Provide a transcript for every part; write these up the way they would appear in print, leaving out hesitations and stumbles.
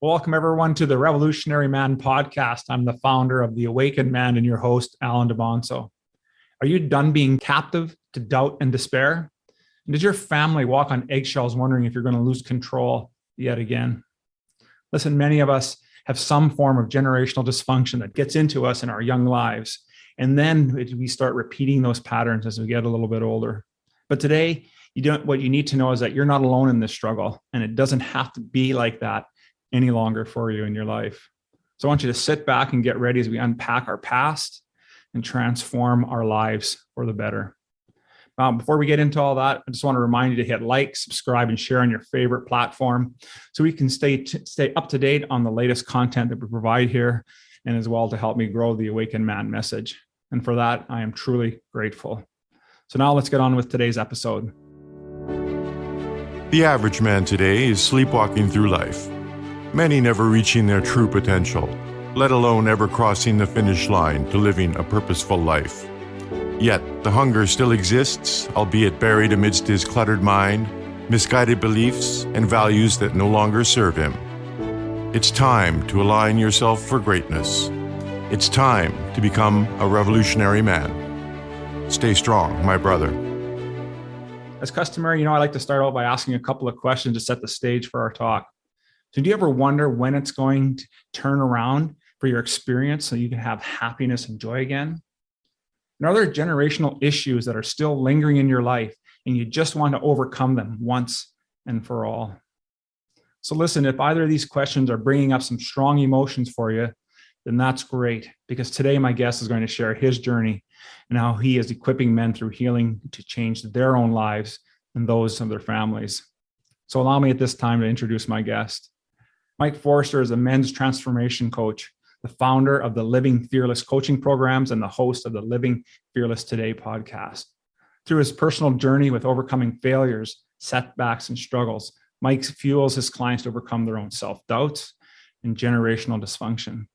Welcome, everyone, to the Revolutionary Man podcast. I'm the founder of The Awakened Man and your host, Alan DeBonso. Are you done being captive to doubt and despair? And does your family walk on eggshells wondering if you're going to lose control yet again? Listen, many of us have some form of generational dysfunction that gets into us in our young lives. And then we start repeating those patterns as we get a little bit older. But today, what you need to know is that you're not alone in this struggle, and it doesn't have to be like that any longer for you in your life. So I want you to sit back and get ready as we unpack our past and transform our lives for the better. Before we get into all that, I just want to remind you to hit like, subscribe, and share on your favorite platform so we can stay up to date on the latest content that we provide here, and as well to help me grow the Awakened Man message. And for that, I am truly grateful. So now let's get on with today's episode. The average man today is sleepwalking through life, many never reaching their true potential, let alone ever crossing the finish line to living a purposeful life. Yet, the hunger still exists, albeit buried amidst his cluttered mind, misguided beliefs, and values that no longer serve him. It's time to align yourself for greatness. It's time to become a revolutionary man. Stay strong, my brother. As customary, I like to start out by asking a couple of questions to set the stage for our talk. So do you ever wonder when it's going to turn around for your experience so you can have happiness and joy again? And are there generational issues that are still lingering in your life and you just want to overcome them once and for all? So listen, if either of these questions are bringing up some strong emotions for you, then that's great, because today my guest is going to share his journey and how he is equipping men through healing to change their own lives and those of their families. So allow me at this time to introduce my guest. Mike Forrester is a men's transformation coach, the founder of the Living Fearless coaching programs, and the host of the Living Fearless Today podcast. Through his personal journey with overcoming failures, setbacks, and struggles, Mike fuels his clients to overcome their own self-doubts and generational dysfunction.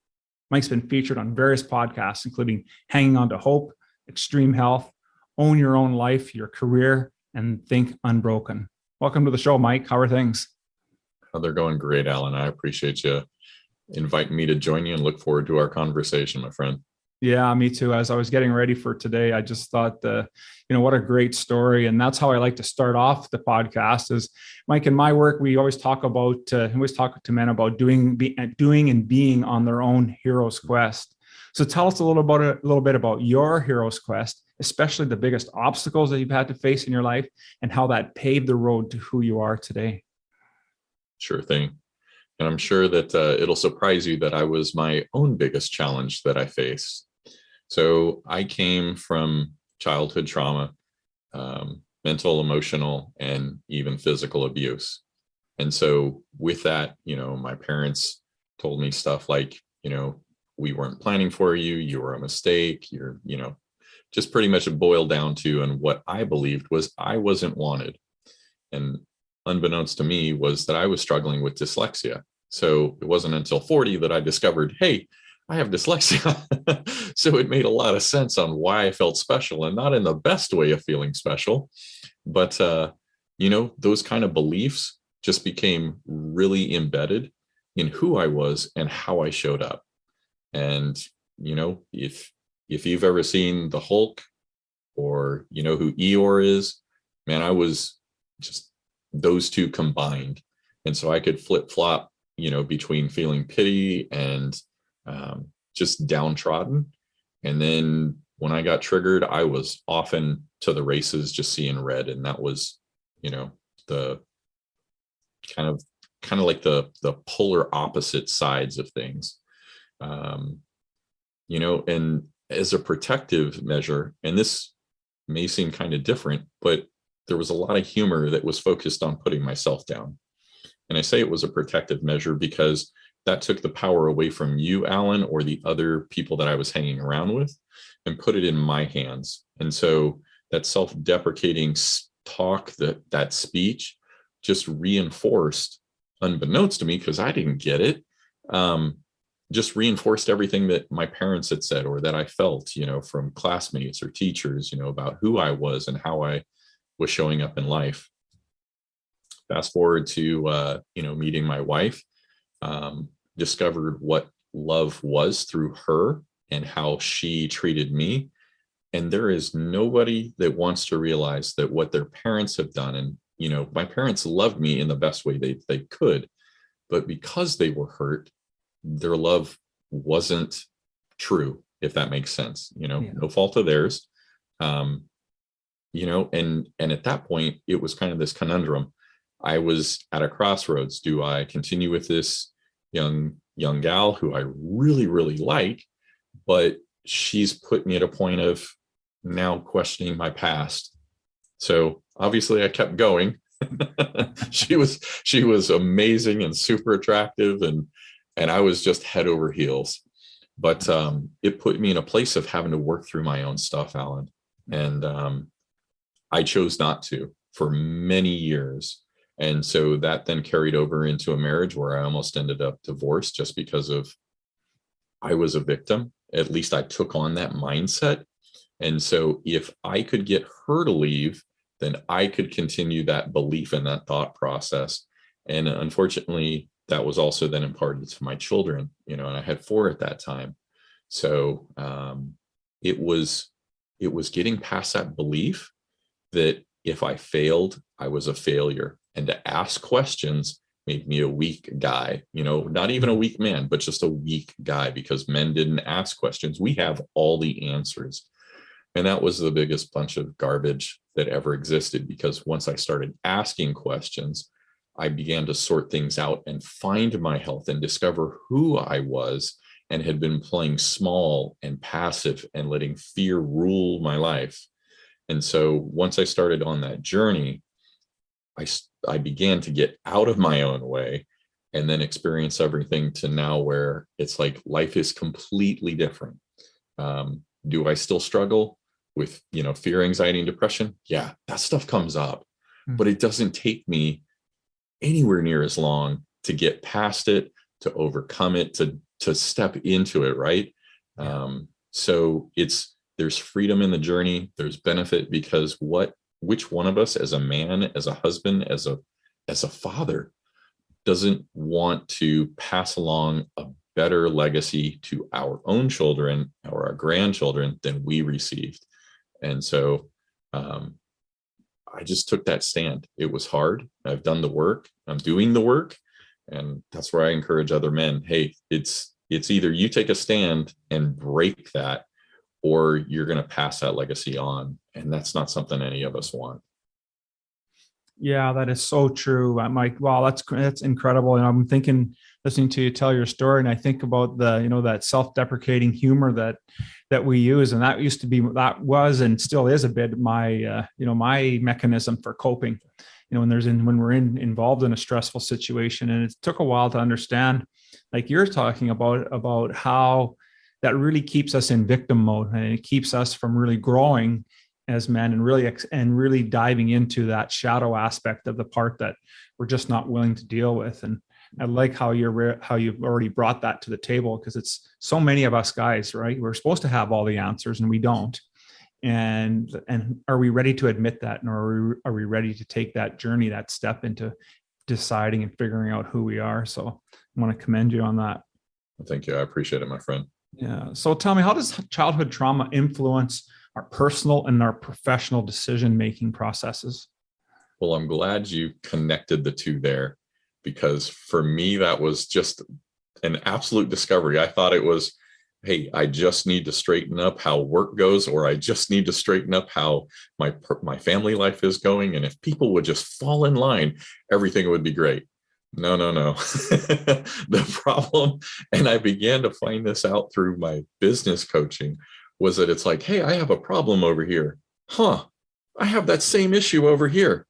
Mike's been featured on various podcasts, including Hanging On to Hope, Extreme Health, Own Your Own Life, Your Career, and Think Unbroken. Welcome to the show, Mike. How are things? Oh, they're going great, Alan. I appreciate you inviting me to join you and look forward to our conversation, my friend. Yeah, me too. As I was getting ready for today, I just thought, what a great story. And that's how I like to start off the podcast is, Mike, in my work, we always talk to men about doing and being on their own hero's quest. So tell us a little bit about your hero's quest, especially the biggest obstacles that you've had to face in your life and how that paved the road to who you are today. Sure thing. And I'm sure that it'll surprise you that I was my own biggest challenge that I faced. So I came from childhood trauma, mental, emotional, and even physical abuse. And so with that, my parents told me stuff like, we weren't planning for you. You were a mistake. You're, just pretty much it boiled down to, and what I believed was I wasn't wanted. And unbeknownst to me was that I was struggling with dyslexia. So it wasn't until 40 that I discovered, hey, I have dyslexia. So it made a lot of sense on why I felt special, and not in the best way of feeling special. But, those kind of beliefs just became really embedded in who I was and how I showed up. And, if you've ever seen the Hulk, or, who Eeyore is, man, I was just those two combined. And so I could flip-flop, between feeling pity and just downtrodden. And then when I got triggered, I was often to the races, just seeing red. And that was, the kind of like the polar opposite sides of things. And as a protective measure, and this may seem kind of different, but there was a lot of humor that was focused on putting myself down. And I say it was a protective measure because that took the power away from you, Alan, or the other people that I was hanging around with, and put it in my hands. And so that self-deprecating talk, that speech, just reinforced, unbeknownst to me, because I didn't get it, just reinforced everything that my parents had said, or that I felt, from classmates or teachers, about who I was and how I was showing up in life. Fast forward to, meeting my wife. discovered what love was through her and how she treated me. And there is nobody that wants to realize that what their parents have done. And, my parents loved me in the best way they could, but because they were hurt, their love wasn't true, if that makes sense, no fault of theirs. And at that point, it was kind of this conundrum. I was at a crossroads. Do I continue with this young gal who I really, really like, but she's put me at a point of now questioning my past. So obviously I kept going. She was amazing and super attractive, and I was just head over heels. But it put me in a place of having to work through my own stuff, Alan. And I chose not to for many years. And so that then carried over into a marriage where I almost ended up divorced just because of I was a victim. At least I took on that mindset. And so if I could get her to leave, then I could continue that belief and that thought process. And unfortunately, that was also then imparted to my children, and I had 4 at that time. So it was getting past that belief that if I failed, I was a failure. And to ask questions made me a weak guy, not even a weak man, but just a weak guy, because men didn't ask questions. We have all the answers. And that was the biggest bunch of garbage that ever existed, because once I started asking questions, I began to sort things out and find my health and discover who I was and had been playing small and passive and letting fear rule my life. And so once I started on that journey, I began to get out of my own way and then experience everything to now where it's like life is completely different. Do I still struggle with, fear, anxiety, and depression? Yeah, that stuff comes up, but it doesn't take me anywhere near as long to get past it, to overcome it, to step into it. Right. So there's freedom in the journey. There's benefit, because which one of us as a man, as a husband, as a father doesn't want to pass along a better legacy to our own children or our grandchildren than we received? And so I just took that stand. It was hard. I've done the work. I'm doing the work. And that's where I encourage other men. Hey, it's either you take a stand and break that, or you're going to pass that legacy on. And that's not something any of us want. Yeah, that is so true, Mike. Wow, that's incredible. And I'm thinking, listening to you tell your story, and I think about that self-deprecating humor that we use, and that was and still is a bit my my mechanism for coping. When we're involved in a stressful situation, and it took a while to understand, like you're talking about how that really keeps us in victim mode, and it keeps us from really growing as men and really diving into that shadow aspect of the part that we're just not willing to deal with. And I like how you've already brought that to the table, because it's so many of us guys, right? We're supposed to have all the answers and we don't. And are we ready to admit that? And are we ready to take that journey, that step into deciding and figuring out who we are? So I want to commend you on that. Thank you. I appreciate it, my friend. Yeah. So tell me, how does childhood trauma influence our personal and our professional decision-making processes? Well, I'm glad you connected the two there, because for me, that was just an absolute discovery. I thought it was, hey, I just need to straighten up how work goes, or I just need to straighten up how my family life is going. And if people would just fall in line, everything would be great. No. The problem, and I began to find this out through my business coaching, was that it's like, hey, I have a problem over here. I have that same issue over here.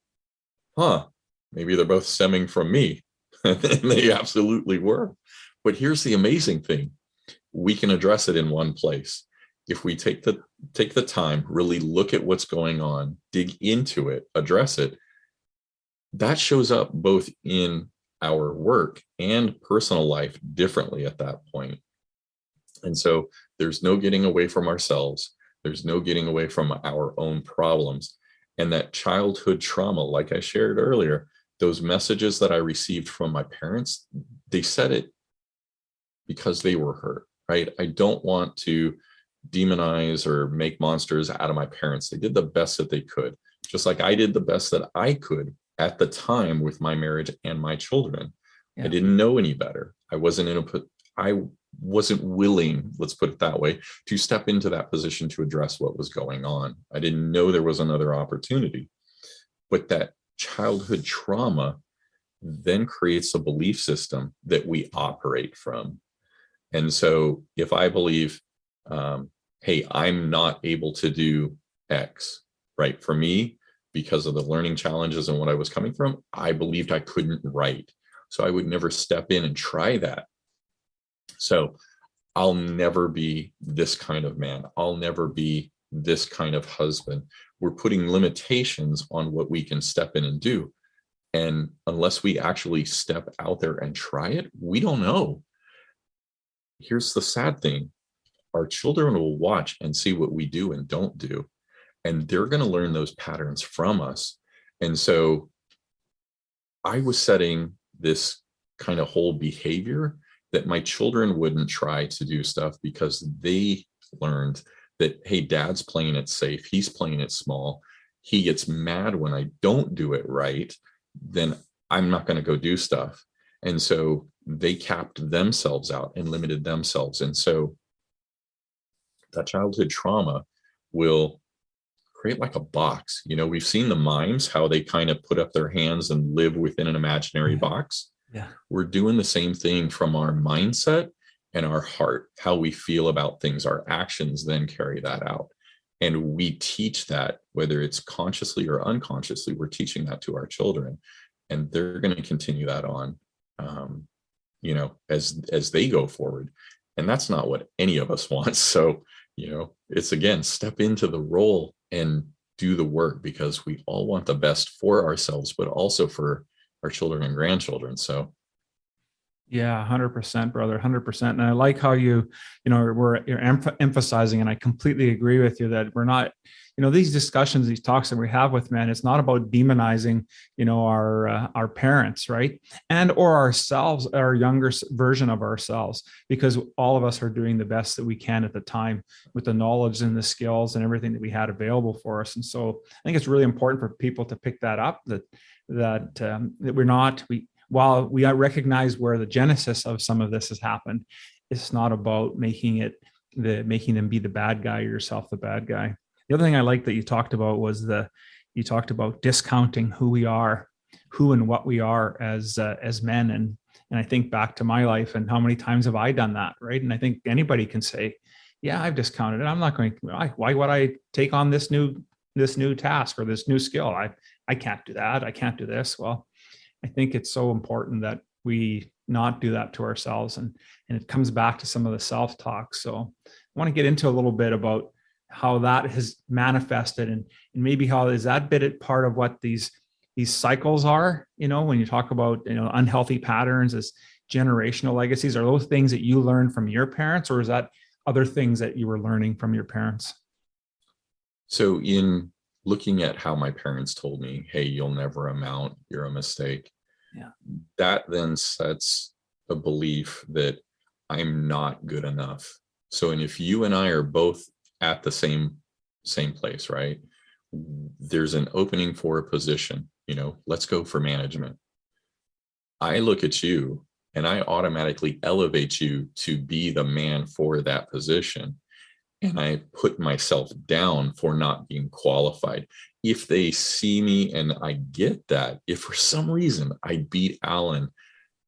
Maybe they're both stemming from me. And they absolutely were. But here's the amazing thing. We can address it in one place. If we take the time, really look at what's going on, dig into it, address it, that shows up both in our work and personal life differently at that point. And so there's no getting away from ourselves. There's no getting away from our own problems. And that childhood trauma, like I shared earlier, those messages that I received from my parents, they said it because they were hurt, right? I don't want to demonize or make monsters out of my parents. They did the best that they could, just like I did the best that I could at the time with my marriage and my children. I didn't know any better. I wasn't willing, let's put it that way, to step into that position to address what was going on. I didn't know there was another opportunity. But that childhood trauma then creates a belief system that we operate from. And so if I believe, hey, I'm not able to do X, right? For me, because of the learning challenges and what I was coming from, I believed I couldn't write. So I would never step in and try that. So I'll never be this kind of man. I'll never be this kind of husband. We're putting limitations on what we can step in and do. And unless we actually step out there and try it, we don't know. Here's the sad thing. Our children will watch and see what we do and don't do. And they're going to learn those patterns from us. And so I was setting this kind of whole behavior that my children wouldn't try to do stuff because they learned that, hey, dad's playing it safe. He's playing it small. He gets mad when I don't do it right. Then I'm not going to go do stuff. And so they capped themselves out and limited themselves. And so that childhood trauma will create like a box. You know, we've seen the mimes, how they kind of put up their hands and live within an imaginary box. Yeah. We're doing the same thing from our mindset and our heart, how we feel about things. Our actions then carry that out. And we teach that, whether it's consciously or unconsciously, we're teaching that to our children. And they're going to continue that on, you know, as they go forward. And that's not what any of us want. So, you know, it's, again, step into the role and do the work, because we all want the best for ourselves, but also for our children and grandchildren. So yeah, 100%, brother, 100%. And I like how you're emphasizing, and I completely agree with you that we're not, you know, these discussions, these talks that we have with men, it's not about demonizing, you know, our parents, right? And or ourselves, our younger version of ourselves, because all of us are doing the best that we can at the time with the knowledge and the skills and everything that we had available for us. And so I think it's really important for people to pick that up, that we're not, while we recognize where the genesis of some of this has happened, it's not about making them be the bad guy or yourself the bad guy. The other thing I like that you talked about was you talked about discounting who we are, who and what we are as men. And I think back to my life and how many times have I done that, right? And I think anybody can say, yeah, I've discounted it. I'm not going to, why would I take on this new task or this new skill? I can't do that. I can't do this. Well, I think it's so important that we not do that to ourselves. And it comes back to some of the self-talk. So I want to get into a little bit about how that has manifested and maybe how is that bit part of what these cycles are, you know, when you talk about, you know, unhealthy patterns as generational legacies. Are those things that you learned from your parents, or is that other things that you were learning from your parents? So in looking at how my parents told me, hey, you'll never amount, you're a mistake. Yeah. That then sets a belief that I'm not good enough. So, and if you and I are both at the same place, right? There's an opening for a position, you know, let's go for management. I look at you and I automatically elevate you to be the man for that position. And I put myself down for not being qualified. If they see me and I get that, if for some reason I beat Alan,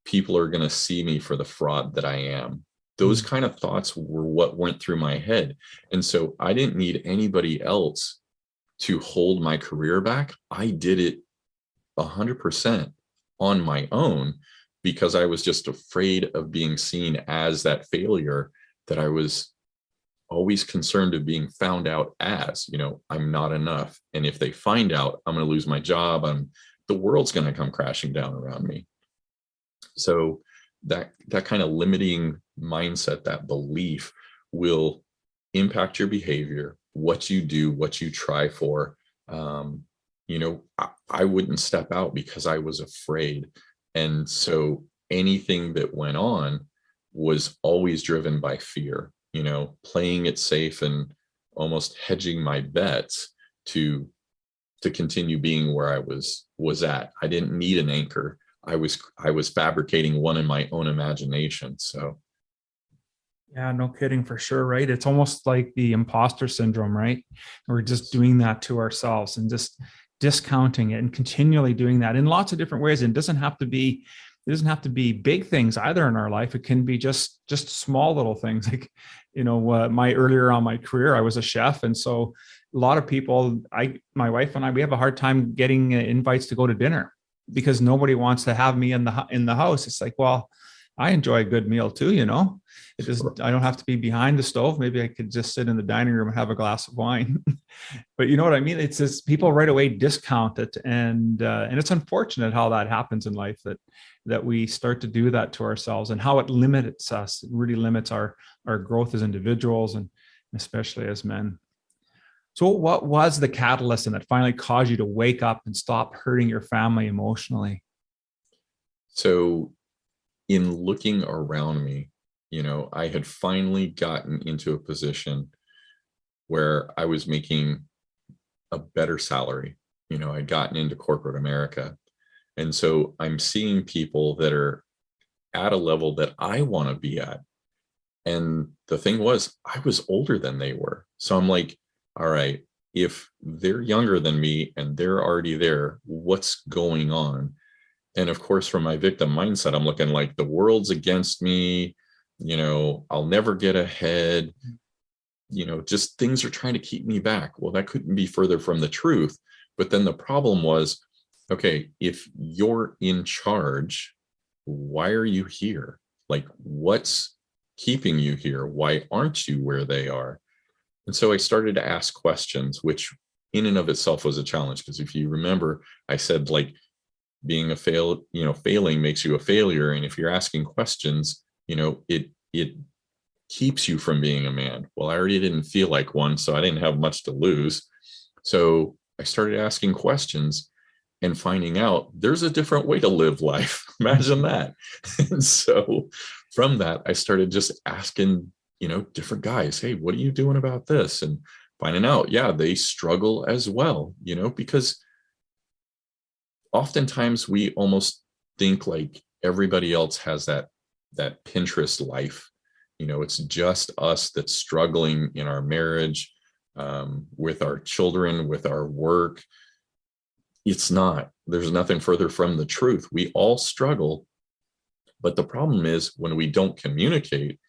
people are going to see me for the fraud that I am. Those kind of thoughts were what went through my head. And so I didn't need anybody else to hold my career back. I did it 100% on my own because I was just afraid of being seen as that failure that I was always concerned of being found out as, you know, I'm not enough. And if they find out, I'm going to lose my job. The world's going to come crashing down around me. So that kind of limiting mindset, that belief will impact your behavior, what you do, what you try for. You know, I wouldn't step out because I was afraid. And so anything that went on was always driven by fear, playing it safe and almost hedging my bets to continue being where I was at. I didn't need an anchor. I was fabricating one in my own imagination. So Yeah, no kidding, for sure. Right. It's almost like the imposter syndrome, right? We're just doing that to ourselves and just discounting it and continually doing that in lots of different ways. And it doesn't have to be big things either in our life. It can be just small little things. Like, my earlier on my career, I was a chef. And so a lot of people, my wife and I, we have a hard time getting invites to go to dinner because nobody wants to have me in the house. It's like, well, I enjoy a good meal too, It just, I don't have to be behind the stove. Maybe I could just sit in the dining room and have a glass of wine. But you know what I mean? It's just people right away discount it. And it's unfortunate how that happens in life, that we start to do that to ourselves, and how it limits us. It really limits our growth as individuals, and especially as men. So what was the catalyst that finally caused you to wake up and stop hurting your family emotionally? So in looking around me, I had finally gotten into a position where I was making a better salary. I'd gotten into corporate America. And so I'm seeing people that are at a level that I want to be at. And the thing was, I was older than they were. So I'm like, all right, if they're younger than me and they're already there, what's going on? And of course, from my victim mindset, I'm looking like the world's against me. I'll never get ahead. Just things are trying to keep me back. Well, that couldn't be further from the truth. But then the problem was, okay, if you're in charge, why are you here? Like, what's keeping you here? Why aren't you where they are? And so I started to ask questions, which in and of itself was a challenge. Because if you remember, I said, like, being failing makes you a failure. And if you're asking questions, it keeps you from being a man. Well, I already didn't feel like one, so I didn't have much to lose. So I started asking questions and finding out there's a different way to live life. Imagine that. And so from that, I started just asking, different guys, hey, what are you doing about this? And finding out, yeah, they struggle as well, because oftentimes we almost think like everybody else has that Pinterest life. It's just us that's struggling in our marriage, with our children, with our work. It's not. There's nothing further from the truth. We all struggle. But the problem is when we don't communicate,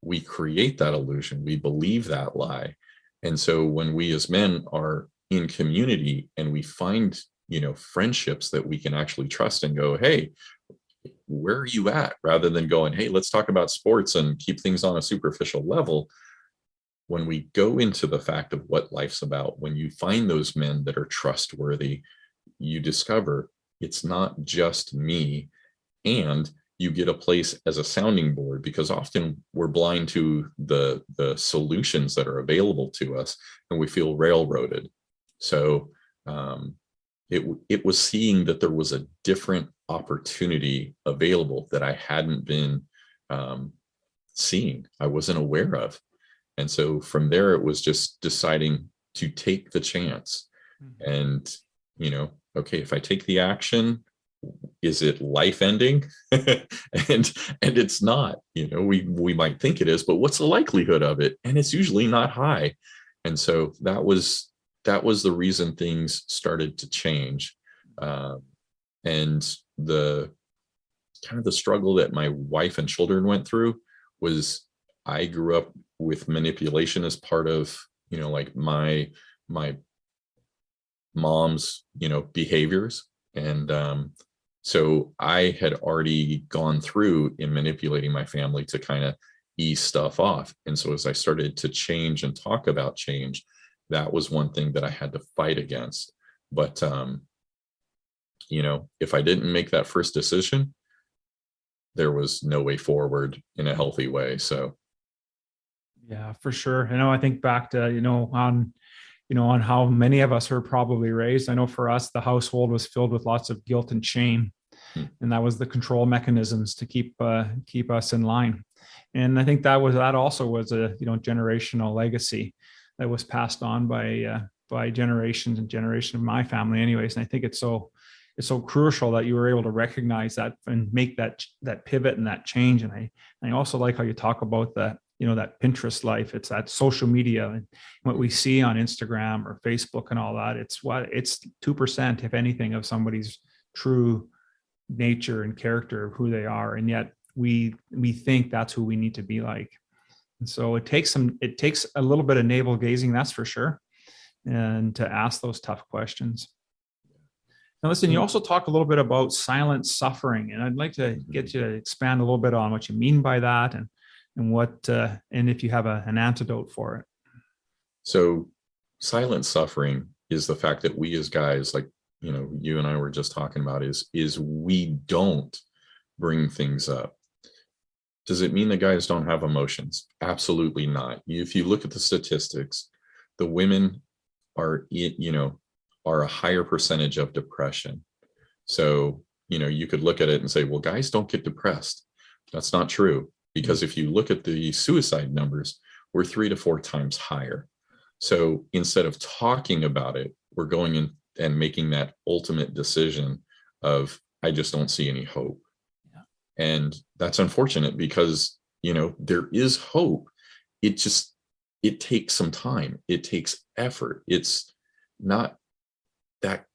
we create that illusion. We believe that lie. And so when we as men are in community and we find, friendships that we can actually trust and go, hey, where are you at? Rather than going, hey, let's talk about sports and keep things on a superficial level. When we go into the fact of what life's about, when you find those men that are trustworthy, you discover it's not just me, and you get a place as a sounding board, because often we're blind to the solutions that are available to us and we feel railroaded. So it was seeing that there was a different opportunity available that I hadn't been seeing, I wasn't aware of. And so from there, it was just deciding to take the chance. And, okay, if I take the action, is it life ending? and it's not. We might think it is, but what's the likelihood of it? And it's usually not high. And so that was the reason things started to change. And the kind of the struggle that my wife and children went through was, I grew up with manipulation as part of, like my mom's, behaviors. And so I had already gone through in manipulating my family to kind of ease stuff off. And so as I started to change and talk about change, that was one thing that I had to fight against. But, if I didn't make that first decision, there was no way forward in a healthy way. So. Yeah, for sure. I think back to, on how many of us are probably raised. I know for us, the household was filled with lots of guilt and shame. And that was the control mechanisms to keep us in line. And I think that also was a generational legacy that was passed on by generations and generation of my family anyways. And I think it's so crucial that you were able to recognize that and make that pivot and that change. And I also like how you talk about that, that Pinterest life. It's that social media and what we see on Instagram or Facebook and all that. It's 2%, if anything, of somebody's true nature and character of who they are. And yet we think that's who we need to be like. And so it takes a little bit of navel gazing, that's for sure. And to ask those tough questions. Now, listen, you also talk a little bit about silent suffering, and I'd like to get you to expand a little bit on what you mean by that and what, and if you have an antidote for it. So silent suffering is the fact that we as guys, like, you and I were just talking about, is we don't bring things up. Does it mean that guys don't have emotions? Absolutely not. If you look at the statistics, the women are a higher percentage of depression. So, you could look at it and say, well, guys don't get depressed. That's not true, because if you look at the suicide numbers, we're 3 to 4 times higher. So instead of talking about it, we're going in and making that ultimate decision of, I just don't see any hope. Yeah. And that's unfortunate because, there is hope. It takes some time. It takes effort. It's not that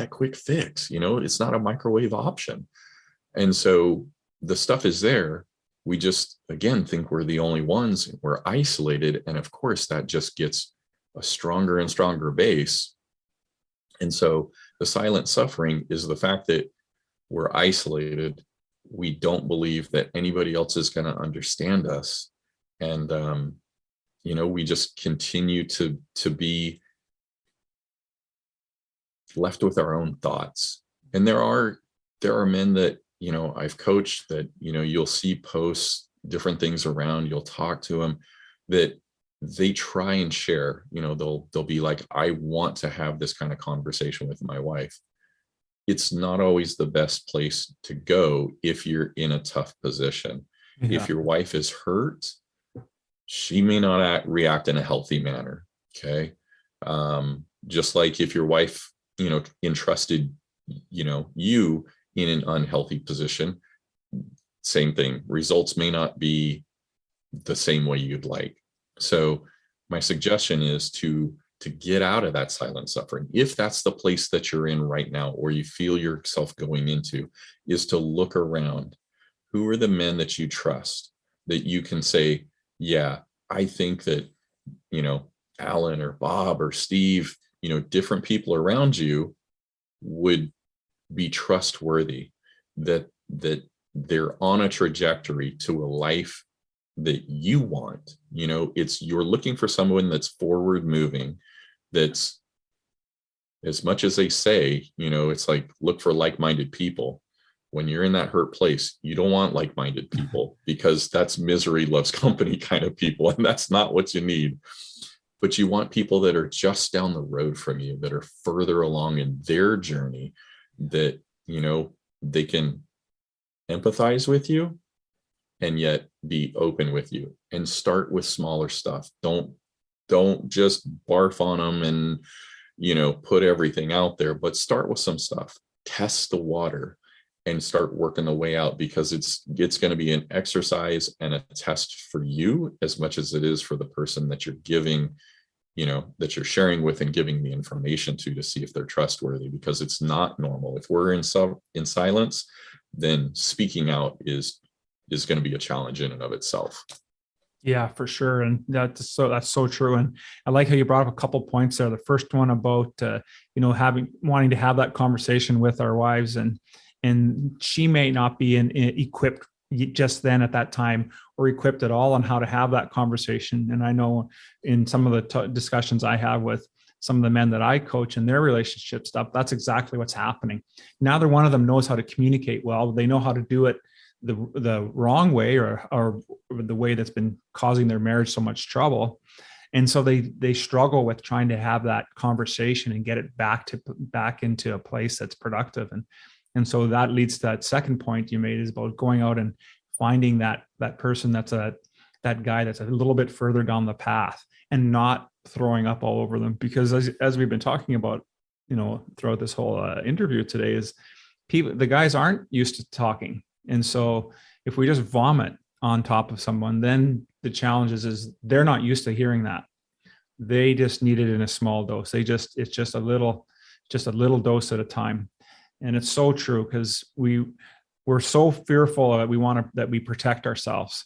quick fix, it's not a microwave option. And so the stuff is there. We just, again, think we're the only ones. We're isolated. And of course, that just gets a stronger and stronger base. And so the silent suffering is the fact that we're isolated. We don't believe that anybody else is going to understand us. And, we just continue to be left with our own thoughts. And there are men that, I've coached that, you'll see posts, different things around, you'll talk to them, that they try and share, they'll be like, I want to have this kind of conversation with my wife. It's not always the best place to go if you're in a tough position. Yeah. If your wife is hurt, she may not react in a healthy manner. Okay. Just like if your wife, entrusted, you in an unhealthy position, same thing. Results may not be the same way you'd like. So my suggestion is to get out of that silent suffering. If that's the place that you're in right now, or you feel yourself going into, is to look around. Who are the men that you trust that you can say, yeah, I think that, Alan or Bob or Steve, different people around you would be trustworthy, that they're on a trajectory to a life that you want. You're looking for someone that's forward moving, that's, as much as they say, it's like, look for like-minded people. When you're in that hurt place, you don't want like-minded people, because that's misery loves company kind of people, and that's not what you need. But you want people that are just down the road from you, that are further along in their journey, that, they can empathize with you and yet be open with you. And start with smaller stuff. Don't just barf on them and, put everything out there, but start with some stuff. Test the water and start working the way out, because it's going to be an exercise and a test for you as much as it is for the person that you're giving, that you're sharing with and giving the information to see if they're trustworthy, because it's not normal. If we're in silence, then speaking out is going to be a challenge in and of itself. Yeah, for sure. And that's so true. And I like how you brought up a couple points there. The first one about, wanting to have that conversation with our wives, and she may not be equipped just then at that time, or equipped at all on how to have that conversation. And I know in some of the discussions I have with some of the men that I coach in their relationship stuff, that's exactly what's happening. Neither one of them knows how to communicate well. They know how to do it the wrong way, or the way that's been causing their marriage so much trouble. And so they struggle with trying to have that conversation and get it back into a place that's productive. And And so that leads to that second point you made, is about going out and finding that person that guy that's a little bit further down the path, and not throwing up all over them. Because as we've been talking about, throughout this whole interview today, is the guys aren't used to talking. And so if we just vomit on top of someone, then the challenge is they're not used to hearing that. They just need it in a small dose. It's just a little dose at a time. And it's so true, because we're so fearful that that we protect ourselves,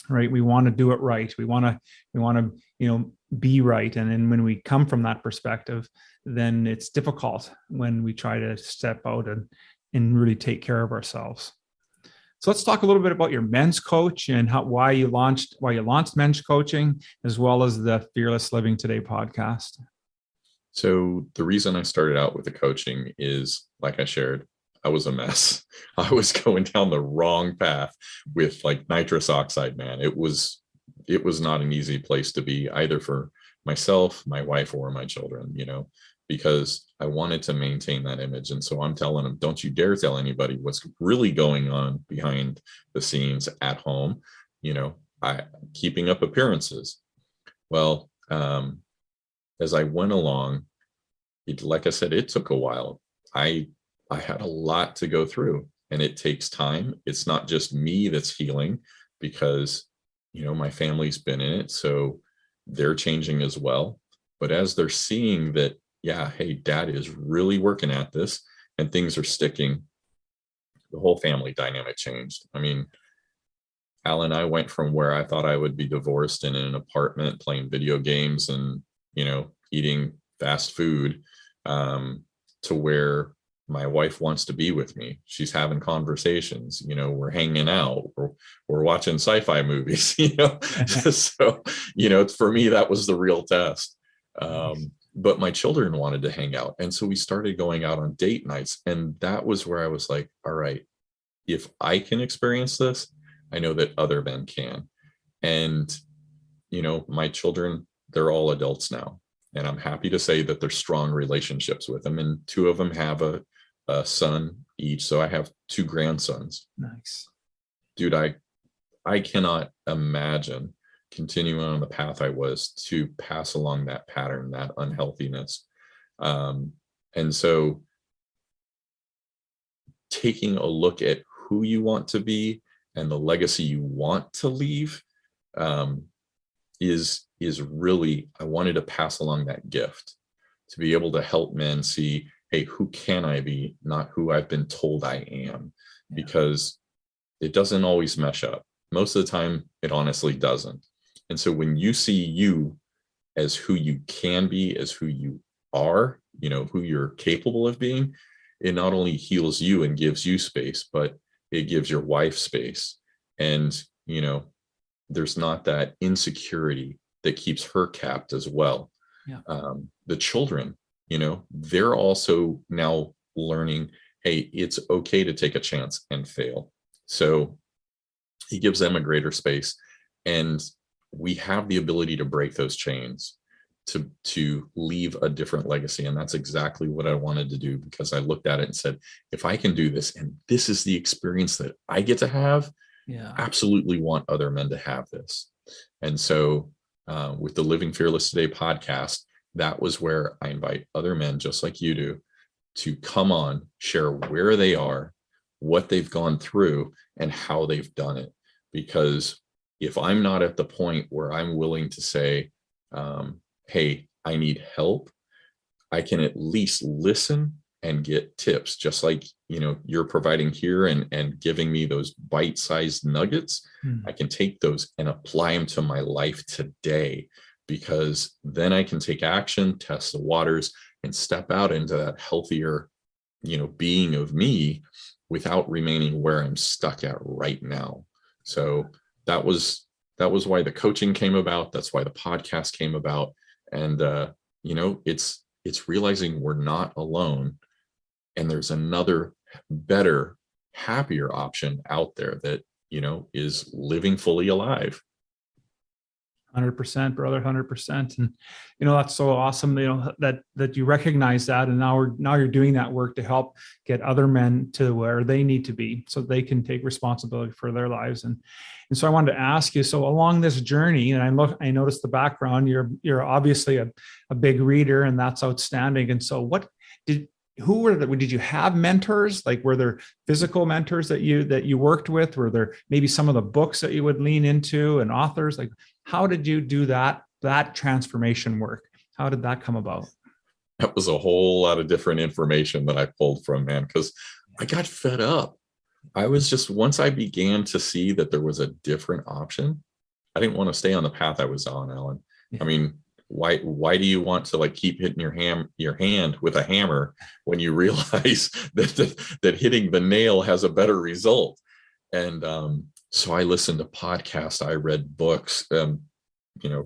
right? We want to do it right. We want to, be right. And then when we come from that perspective, then it's difficult when we try to step out and really take care of ourselves. So let's talk a little bit about your men's coach and why you launched men's coaching, as well as the Fearless Living Today podcast. So the reason I started out with the coaching is, like I shared, I was a mess. I was going down the wrong path with like nitrous oxide, man. It was not an easy place to be, either for myself, my wife, or my children, because I wanted to maintain that image. And so I'm telling them, don't you dare tell anybody what's really going on behind the scenes at home, keeping up appearances. Well, as I went along, like I said, it took a while. I had a lot to go through, and it takes time. It's not just me that's healing, because, my family's been in it, so they're changing as well. But as they're seeing that, yeah, hey, dad is really working at this and things are sticking, the whole family dynamic changed. I mean, Al and I went from where I thought I would be divorced and in an apartment playing video games and, eating fast food, to where my wife wants to be with me. She's having conversations, we're hanging out, we're watching sci-fi movies, so, for me, that was the real test. But my children wanted to hang out. And so we started going out on date nights. And that was where I was like, all right, if I can experience this, I know that other men can. And, my children, they're all adults now. And I'm happy to say that there's strong relationships with them. And two of them have a son each. So I have 2 grandsons. Nice. Dude, I cannot imagine continuing on the path I was to pass along that pattern, that unhealthiness. And so taking a look at who you want to be and the legacy you want to leave, is really, I wanted to pass along that gift, to be able to help men see, hey, who can I be, not who I've been told I am, because it doesn't always mesh up. Most of the time, it honestly doesn't. And so when you see you as who you can be, as who you are, who you're capable of being, it not only heals you and gives you space, but it gives your wife space. And, there's not that insecurity that keeps her capped as well. Yeah. The children, they're also now learning, hey, it's okay to take a chance and fail. So he gives them a greater space. And we have the ability to break those chains, to leave a different legacy. And that's exactly what I wanted to do, because I looked at it and said, if I can do this, and this is the experience that I get to have, absolutely want other men to have this. And so with the Living Fearless Today podcast, that was where I invite other men, just like you do, to come on, share where they are, what they've gone through, and how they've done it. Because if I'm not at the point where I'm willing to say, hey, I need help, I can at least listen and get tips, just like, you're providing here and giving me those bite-sized nuggets. I can take those and apply them to my life today, because then I can take action, test the waters, and step out into that healthier, being of me, without remaining where I'm stuck at right now. So that was why the coaching came about. That's why the podcast came about. And, it's realizing we're not alone, and there's another better, happier option out there that, is living fully alive. 100%, brother, 100%. And, that's so awesome, that you recognize that. And now you're doing that work to help get other men to where they need to be so they can take responsibility for their lives. And so I wanted to ask you, so along this journey, and I noticed the background, you're obviously a big reader, and that's outstanding. And so did you have mentors? Like, were there physical mentors that you worked with? Were there maybe some of the books that you would lean into and authors? Like, how did you do that transformation work? How did that come about? That was a whole lot of different information that I pulled from, man, because I got fed up. I was just, once I began to see that there was a different option, I didn't want to stay on the path I was on, Alan. Yeah. I mean, why do you want to like keep hitting your hand with a hammer when you realize that hitting the nail has a better result? And so I listened to podcasts, I read books.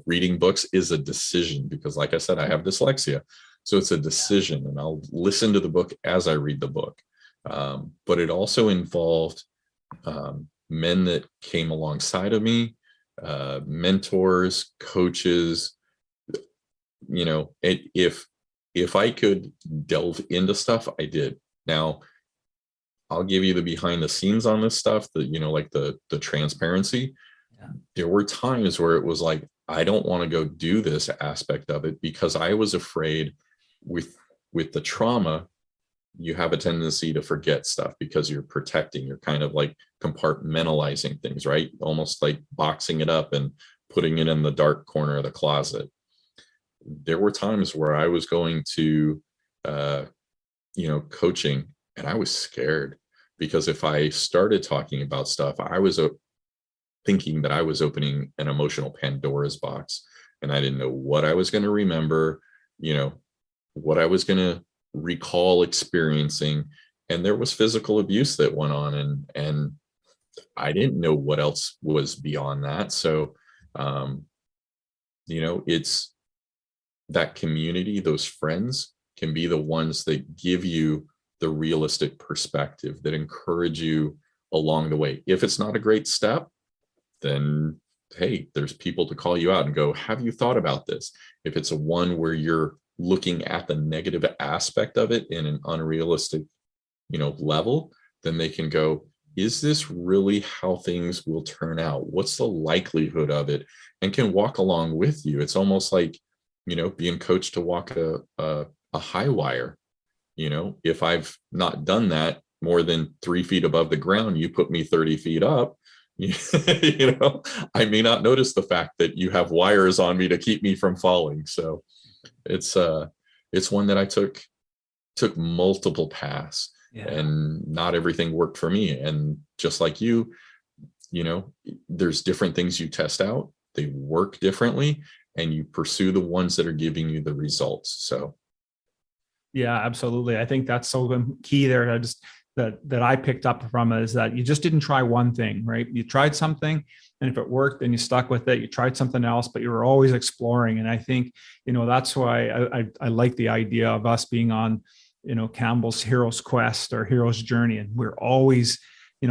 Reading books is a decision because, like I said, I have dyslexia, so it's a decision, and I'll listen to the book as I read the book. But it also involved men that came alongside of me, mentors, coaches. If I could delve into stuff, I did. Now, I'll give you the behind the scenes on this stuff, like the transparency. Yeah. There were times where it was like, I don't want to go do this aspect of it because I was afraid with the trauma, you have a tendency to forget stuff because you're protecting, you're kind of like compartmentalizing things, right? Almost like boxing it up and putting it in the dark corner of the closet. There were times where I was going to, coaching, and I was scared because if I started talking about stuff, I was thinking that I was opening an emotional Pandora's box, and I didn't know what I was going to remember, what I was going to recall experiencing. And there was physical abuse that went on, and I didn't know what else was beyond that. So, it's that community, those friends can be the ones that give you the realistic perspective, that encourage you along the way. If it's not a great step, then, hey, there's people to call you out and go, have you thought about this? If it's a one where you're looking at the negative aspect of it in an unrealistic, level, then they can go, is this really how things will turn out? What's the likelihood of it? And can walk along with you. It's almost like, being coached to walk a high wire. If I've not done that more than 3 feet above the ground, you put me 30 feet up, I may not notice the fact that you have wires on me to keep me from falling. So it's one that I took multiple paths. Yeah. And not everything worked for me. And just like you, there's different things you test out. They work differently, and you pursue the ones that are giving you the results. So. Yeah, absolutely. I think that's so key there. That I picked up from it is that you just didn't try one thing, right? You tried something, and if it worked, then you stuck with it. You tried something else, but you were always exploring. And I think, that's why I like the idea of us being on, Campbell's Hero's Quest or Hero's Journey. And we're always,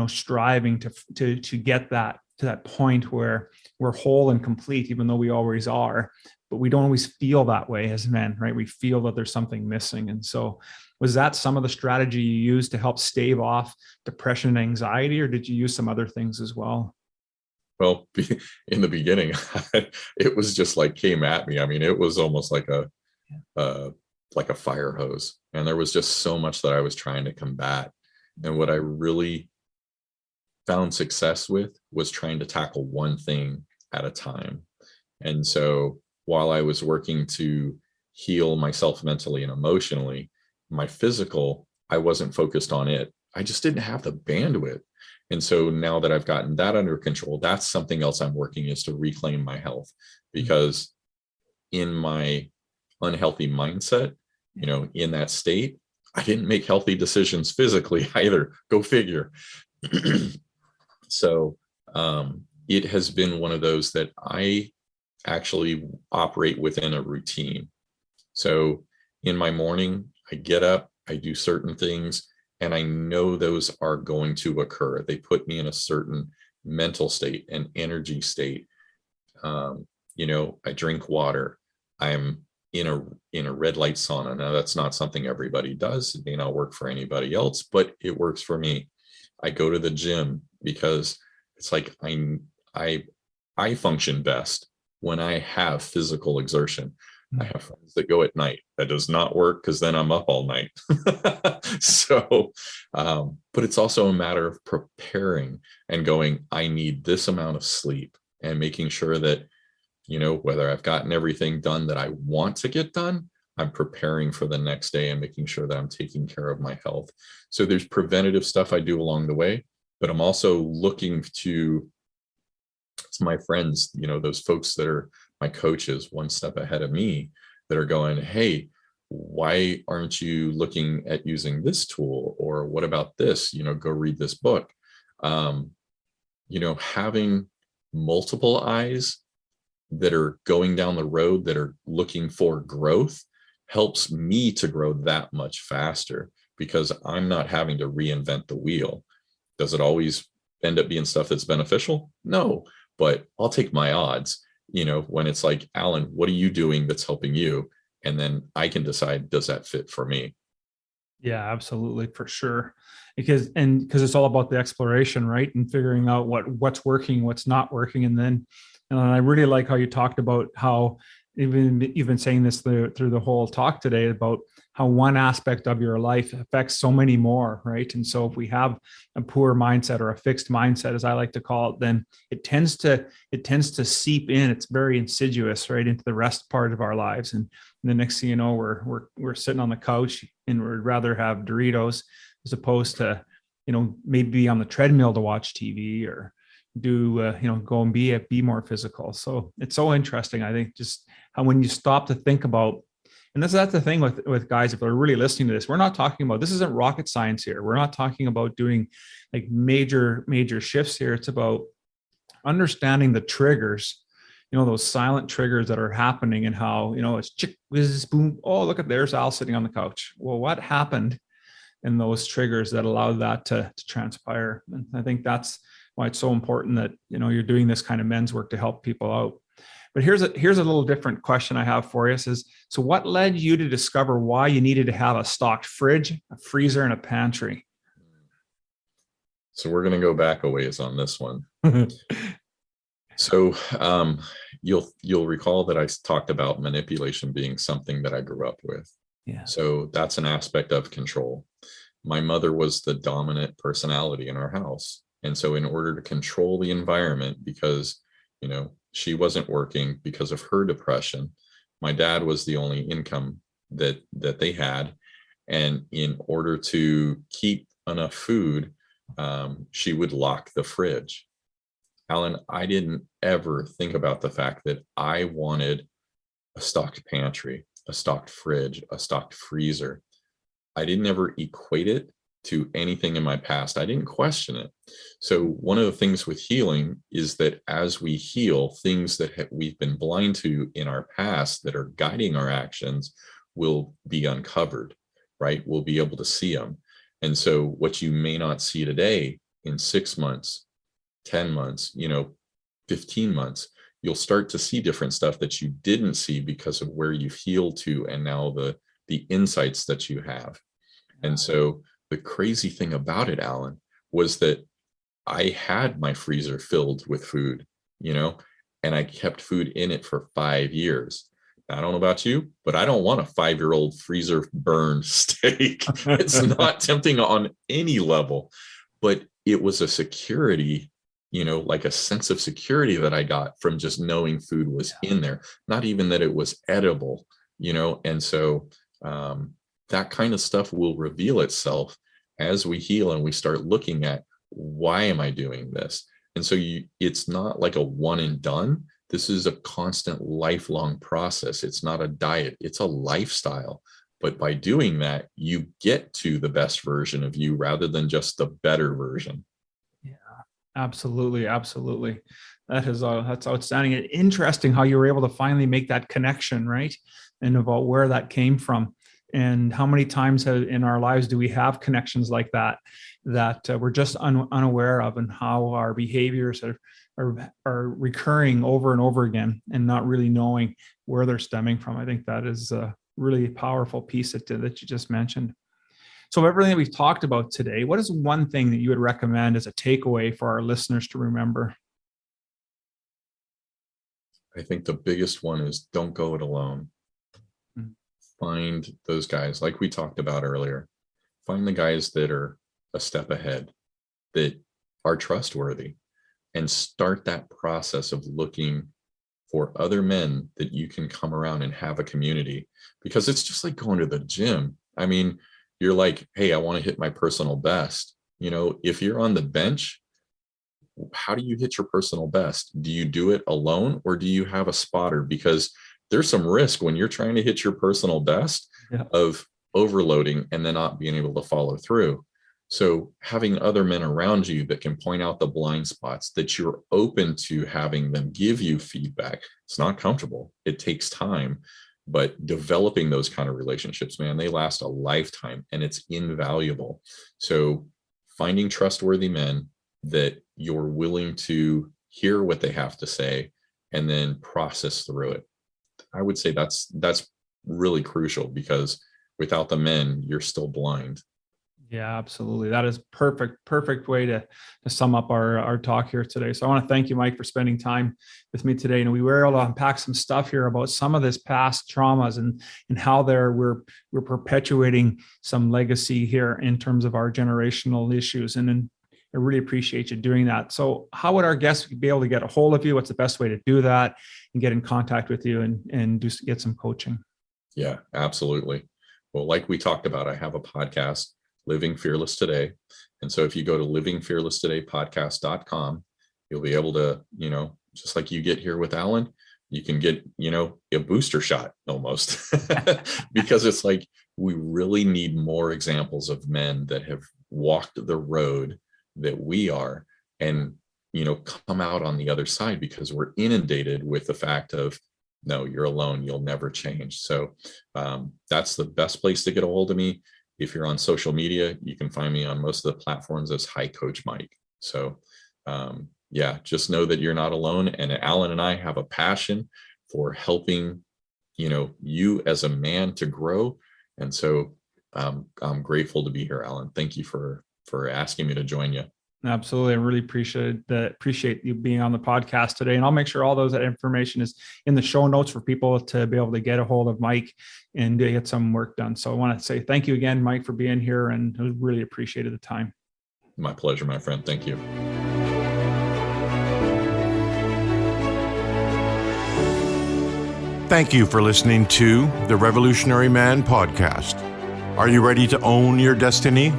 striving to get that to that point where we're whole and complete, even though we always are, but we don't always feel that way as men, right? We feel that there's something missing. And so was that some of the strategy you used to help stave off depression and anxiety, or did you use some other things as well? Well, in the beginning, it was just like came at me. I mean, it was almost like a fire hose. And there was just so much that I was trying to combat. And what I really found success with was trying to tackle one thing at a time. And so while I was working to heal myself mentally and emotionally, my physical, I wasn't focused on it. I just didn't have the bandwidth. And so now that I've gotten that under control, that's something else I'm working is to reclaim my health, because in my unhealthy mindset, in that state, I didn't make healthy decisions physically either. Go figure. So it has been one of those that I actually operate within a routine. So in my morning, I get up, I do certain things, and I know those are going to occur. They put me in a certain mental state and energy state. I drink water. I'm in a red light sauna. Now that's not something everybody does. It may not work for anybody else, but it works for me. I go to the gym because it's like I function best when I have physical exertion. I have friends that go at night. That does not work because then I'm up all night. So, but it's also a matter of preparing and going, I need this amount of sleep, and making sure that, whether I've gotten everything done that I want to get done, I'm preparing for the next day and making sure that I'm taking care of my health. So there's preventative stuff I do along the way, but I'm also looking to my friends, those folks that are my coaches one step ahead of me, that are going, hey, why aren't you looking at using this tool? Or what about this? Go read this book. Having multiple eyes that are going down the road that are looking for growth helps me to grow that much faster, because I'm not having to reinvent the wheel. Does it always end up being stuff that's beneficial? No, but I'll take my odds, when it's like, Alan, what are you doing that's helping you? And then I can decide, does that fit for me? Yeah, absolutely, for sure. Because it's all about the exploration, right? And figuring out what's working, what's not working. And then, and I really like how you talked about how you've been saying this through the whole talk today, about how one aspect of your life affects so many more, right? And so if we have a poor mindset, or a fixed mindset, as I like to call it, then it tends to seep in. It's very insidious, right, into the rest part of our lives. And the next thing you know, we're sitting on the couch and we'd rather have Doritos as opposed to, maybe be on the treadmill to watch TV, or do go and be more physical. So it's so interesting, I think, just how when you stop to think about, and that's the thing with guys, if they're really listening to this, we're not talking about, this isn't rocket science here. We're not talking about doing like major shifts here. It's about understanding the triggers, those silent triggers that are happening, and how, it's chick, whiz, boom. Oh, look at, there's Al sitting on the couch. Well, what happened in those triggers that allowed that to transpire? And I think that's why it's so important that, you're doing this kind of men's work to help people out. But here's a little different question I have for you. So what led you to discover why you needed to have a stocked fridge, a freezer, and a pantry? So we're going to go back a ways on this one. So you'll recall that I talked about manipulation being something that I grew up with. Yeah. So that's an aspect of control. My mother was the dominant personality in our house. And so in order to control the environment, because, she wasn't working because of her depression, my dad was the only income that they had. And in order to keep enough food, she would lock the fridge. Alan, I didn't ever think about the fact that I wanted a stocked pantry, a stocked fridge, a stocked freezer. I didn't ever equate it to anything in my past. I didn't question it. So one of the things with healing is that as we heal, things that we've been blind to in our past that are guiding our actions will be uncovered, right? We'll be able to see them. And so what you may not see today, in 6 months, 10 months, 15 months, you'll start to see different stuff that you didn't see because of where you've healed to, and now the insights that you have. And so the crazy thing about it, Alan, was that I had my freezer filled with food, and I kept food in it for 5 years. I don't know about you, but I don't want a 5-year-old freezer burned steak. It's not tempting on any level, but it was a security, like a sense of security that I got from just knowing food was in there, not even that it was edible, and so that kind of stuff will reveal itself as we heal and we start looking at, why am I doing this? And so it's not like a one and done. This is a constant lifelong process. It's not a diet, it's a lifestyle. But by doing that, you get to the best version of you rather than just the better version. Yeah, absolutely. Absolutely. That's outstanding. And interesting how you were able to finally make that connection, right? And about where that came from. And how many times in our lives do we have connections like that we're just unaware of, and how our behaviors are recurring over and over again and not really knowing where they're stemming from. I think that is a really powerful piece that you just mentioned. So everything that we've talked about today, what is one thing that you would recommend as a takeaway for our listeners to remember? I think the biggest one is don't go it alone. Find those guys, like we talked about earlier. Find the guys that are a step ahead, that are trustworthy, and start that process of looking for other men that you can come around and have a community. Because it's just like going to the gym. I mean, you're like, hey, I want to hit my personal best. If you're on the bench, how do you hit your personal best? Do you do it alone, or do you have a spotter? Because there's some risk when you're trying to hit your personal best of overloading and then not being able to follow through. So having other men around you that can point out the blind spots, that you're open to having them give you feedback. It's not comfortable. It takes time, but developing those kind of relationships, man, they last a lifetime, and it's invaluable. So finding trustworthy men that you're willing to hear what they have to say and then process through it. I would say that's really crucial, because without the men, you're still blind. Yeah, absolutely. That is perfect way to sum up our talk here today. So I want to thank you, Mike, for spending time with me today. And we were able to unpack some stuff here about some of this past traumas and how we're perpetuating some legacy here in terms of our generational issues. And then I really appreciate you doing that. So how would our guests be able to get a hold of you? What's the best way to do that and get in contact with you and get some coaching? Yeah, absolutely. Well, like we talked about, I have a podcast, Living Fearless Today. And so if you go to livingfearlesstodaypodcast.com, you'll be able to, just like you get here with Alan, you can get, a booster shot almost, because it's like, we really need more examples of men that have walked the road that we are, and come out on the other side, because we're inundated with the fact of, no, you're alone, you'll never change. So that's the best place to get a hold of me. If you're on social media, you can find me on most of the platforms as Hi Coach Mike. So just know that you're not alone, and Alan and I have a passion for helping you as a man to grow. And so I'm grateful to be here, Alan. Thank you for asking me to join you. Absolutely. I really appreciate you being on the podcast today. And I'll make sure all that information is in the show notes for people to be able to get a hold of Mike and get some work done. So I want to say thank you again, Mike, for being here, and I really appreciated the time. My pleasure, my friend. Thank you. Thank you for listening to the Revolutionary Man podcast. Are you ready to own your destiny?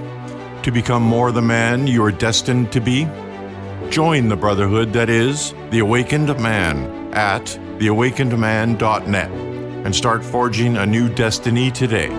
To become more the man you are destined to be? Join the brotherhood that is The Awakened Man at theawakenedman.net and start forging a new destiny today.